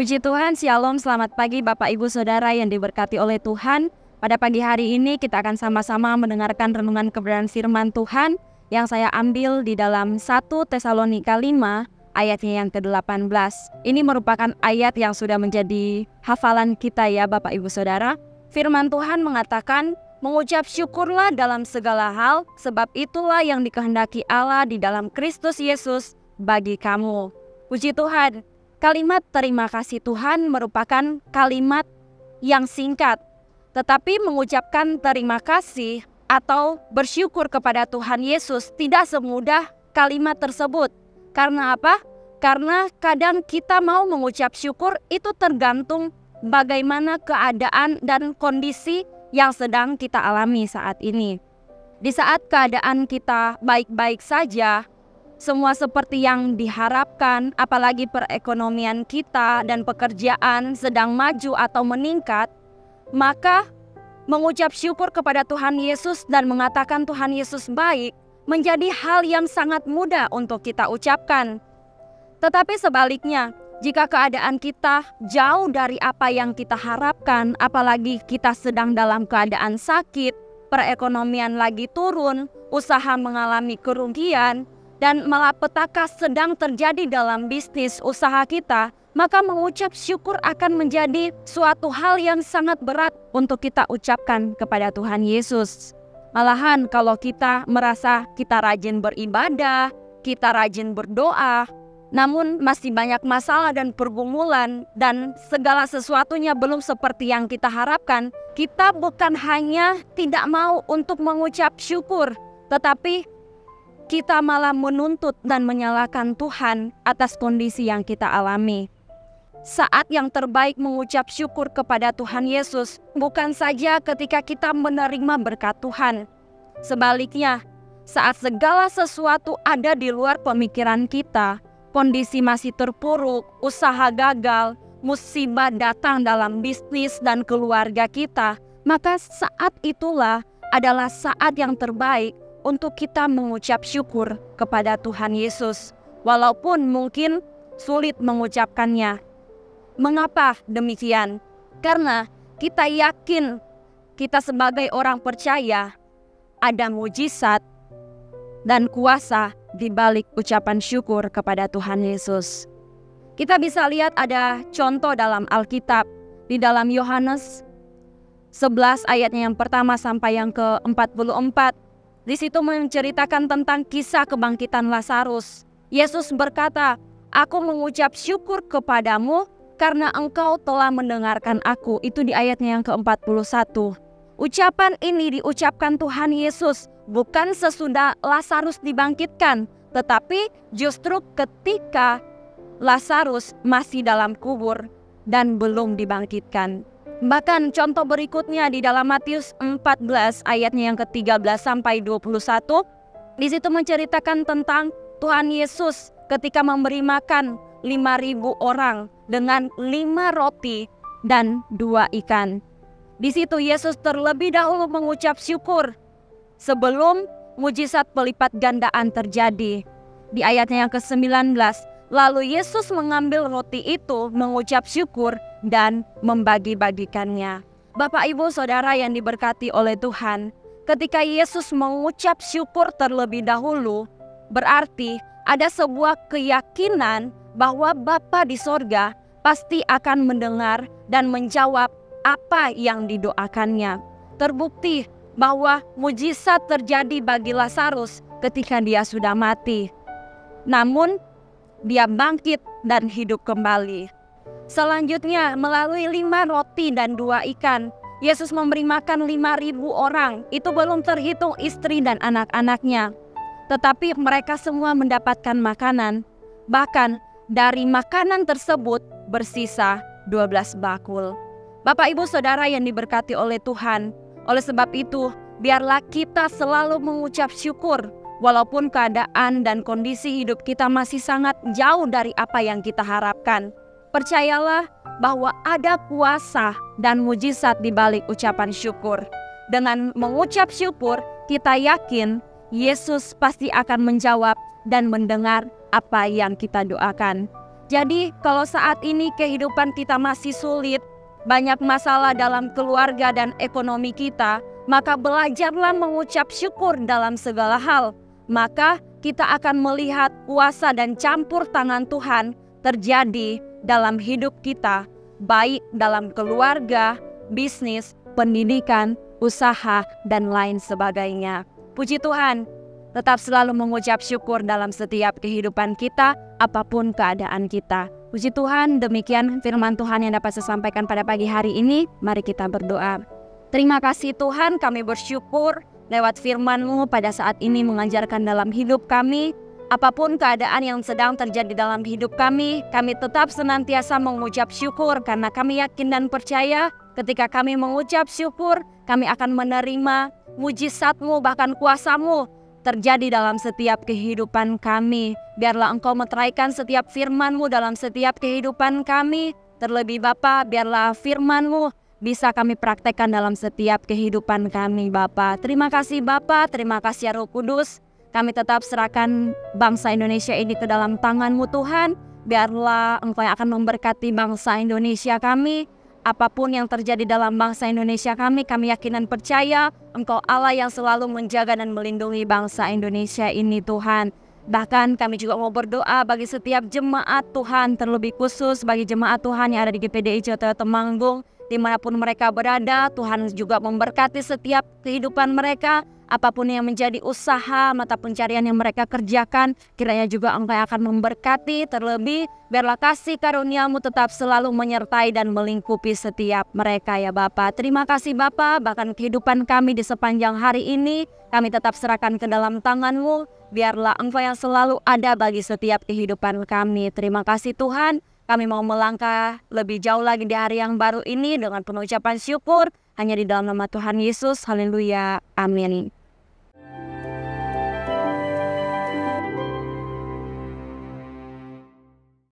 Puji Tuhan, Shalom, selamat pagi Bapak Ibu Saudara yang diberkati oleh Tuhan. Pada pagi hari ini kita akan sama-sama mendengarkan renungan kebenaran firman Tuhan yang saya ambil di dalam 1 Tesalonika 5 ayatnya yang ke-18. Ini merupakan ayat yang sudah menjadi hafalan kita ya Bapak Ibu Saudara. Firman Tuhan mengatakan, mengucap syukurlah dalam segala hal, sebab itulah yang dikehendaki Allah di dalam Kristus Yesus bagi kamu. Puji Tuhan. Kalimat terima kasih Tuhan merupakan kalimat yang singkat, tetapi mengucapkan terima kasih atau bersyukur kepada Tuhan Yesus tidak semudah kalimat tersebut. Karena apa? Karena kadang kita mau mengucap syukur itu tergantung bagaimana keadaan dan kondisi yang sedang kita alami saat ini. Di saat keadaan kita baik-baik saja, semua seperti yang diharapkan, apalagi perekonomian kita dan pekerjaan sedang maju atau meningkat, maka mengucap syukur kepada Tuhan Yesus dan mengatakan Tuhan Yesus baik menjadi hal yang sangat mudah untuk kita ucapkan. Tetapi sebaliknya, jika keadaan kita jauh dari apa yang kita harapkan, apalagi kita sedang dalam keadaan sakit, perekonomian lagi turun, usaha mengalami kerugian, dan malapetaka sedang terjadi dalam bisnis usaha kita, maka mengucap syukur akan menjadi suatu hal yang sangat berat untuk kita ucapkan kepada Tuhan Yesus. Malahan kalau kita merasa kita rajin beribadah, kita rajin berdoa, namun masih banyak masalah dan pergumulan dan segala sesuatunya belum seperti yang kita harapkan, kita bukan hanya tidak mau untuk mengucap syukur, tetapi kita malah menuntut dan menyalahkan Tuhan atas kondisi yang kita alami. Saat yang terbaik mengucap syukur kepada Tuhan Yesus bukan saja ketika kita menerima berkat Tuhan. Sebaliknya, saat segala sesuatu ada di luar pemikiran kita, kondisi masih terpuruk, usaha gagal, musibah datang dalam bisnis dan keluarga kita, maka saat itulah adalah saat yang terbaik untuk kita mengucap syukur kepada Tuhan Yesus, walaupun mungkin sulit mengucapkannya. Mengapa demikian? Karena kita yakin kita sebagai orang percaya ada mujizat dan kuasa di balik ucapan syukur kepada Tuhan Yesus. Kita bisa lihat ada contoh dalam Alkitab di dalam Yohanes 11 ayatnya yang pertama sampai yang ke-44. Di situ menceritakan tentang kisah kebangkitan Lazarus. Yesus berkata, "Aku mengucap syukur kepadamu karena engkau telah mendengarkan aku." Itu di ayatnya yang ke-41. Ucapan ini diucapkan Tuhan Yesus bukan sesudah Lazarus dibangkitkan, tetapi justru ketika Lazarus masih dalam kubur dan belum dibangkitkan. Bahkan contoh berikutnya di dalam Matius 14 ayatnya yang ke-13 sampai 21. Di situ menceritakan tentang Tuhan Yesus ketika memberi makan 5.000 orang dengan 5 roti dan 2 ikan. Di situ Yesus terlebih dahulu mengucap syukur sebelum mujizat pelipat gandaan terjadi. Di ayatnya yang ke-19, lalu Yesus mengambil roti itu, mengucap syukur dan membagi-bagikannya. Bapak Ibu Saudara yang diberkati oleh Tuhan, ketika Yesus mengucap syukur terlebih dahulu, berarti ada sebuah keyakinan bahwa Bapa di sorga pasti akan mendengar dan menjawab apa yang didoakannya. Terbukti bahwa mujizat terjadi bagi Lazarus ketika dia sudah mati. Namun dia bangkit dan hidup kembali. Selanjutnya melalui 5 roti dan 2 ikan, Yesus memberi makan 5.000 orang. Itu belum terhitung istri dan anak-anaknya. Tetapi mereka semua mendapatkan makanan. Bahkan dari makanan tersebut bersisa 12 bakul. Bapak Ibu Saudara yang diberkati oleh Tuhan, oleh sebab itu biarlah kita selalu mengucap syukur walaupun keadaan dan kondisi hidup kita masih sangat jauh dari apa yang kita harapkan. Percayalah bahwa ada kuasa dan mujizat di balik ucapan syukur. Dengan mengucap syukur, kita yakin Yesus pasti akan menjawab dan mendengar apa yang kita doakan. Jadi kalau saat ini kehidupan kita masih sulit, banyak masalah dalam keluarga dan ekonomi kita, maka belajarlah mengucap syukur dalam segala hal. Maka kita akan melihat kuasa dan campur tangan Tuhan terjadi dalam hidup kita, baik dalam keluarga, bisnis, pendidikan, usaha, dan lain sebagainya. Puji Tuhan, tetap selalu mengucap syukur dalam setiap kehidupan kita, apapun keadaan kita. Puji Tuhan, demikian firman Tuhan yang dapat saya sampaikan pada pagi hari ini. Mari kita berdoa. Terima kasih Tuhan, kami bersyukur lewat firman-Mu pada saat ini mengajarkan dalam hidup kami. Apapun keadaan yang sedang terjadi dalam hidup kami tetap senantiasa mengucap syukur karena kami yakin dan percaya ketika kami mengucap syukur, kami akan menerima mujizat-Mu bahkan kuasa-Mu terjadi dalam setiap kehidupan kami. Biarlah Engkau meteraikan setiap firman-Mu dalam setiap kehidupan kami. Terlebih Bapa, biarlah firman-Mu bisa kami praktekkan dalam setiap kehidupan kami Bapa. Terima kasih Bapa, terima kasih Roh Kudus. Kami tetap serahkan bangsa Indonesia ini ke dalam tangan-Mu Tuhan. Biarlah Engkau yang akan memberkati bangsa Indonesia kami. Apapun yang terjadi dalam bangsa Indonesia kami yakin dan percaya Engkau Allah yang selalu menjaga dan melindungi bangsa Indonesia ini Tuhan. Bahkan kami juga mau berdoa bagi setiap jemaat Tuhan, terlebih khusus bagi jemaat Tuhan yang ada di GPDI Jawa Temanggung. Dimanapun mereka berada, Tuhan juga memberkati setiap kehidupan mereka. Apapun yang menjadi usaha, mata pencarian yang mereka kerjakan, kiranya juga Engkau akan memberkati. Terlebih, biarlah kasih karunia-Mu tetap selalu menyertai dan melingkupi setiap mereka ya Bapa. Terima kasih Bapa, bahkan kehidupan kami di sepanjang hari ini, kami tetap serahkan ke dalam tangan-Mu. Biarlah Engkau yang selalu ada bagi setiap kehidupan kami. Terima kasih Tuhan, kami mau melangkah lebih jauh lagi di hari yang baru ini dengan penuh ucapan syukur. Hanya di dalam nama Tuhan Yesus, haleluya, amin.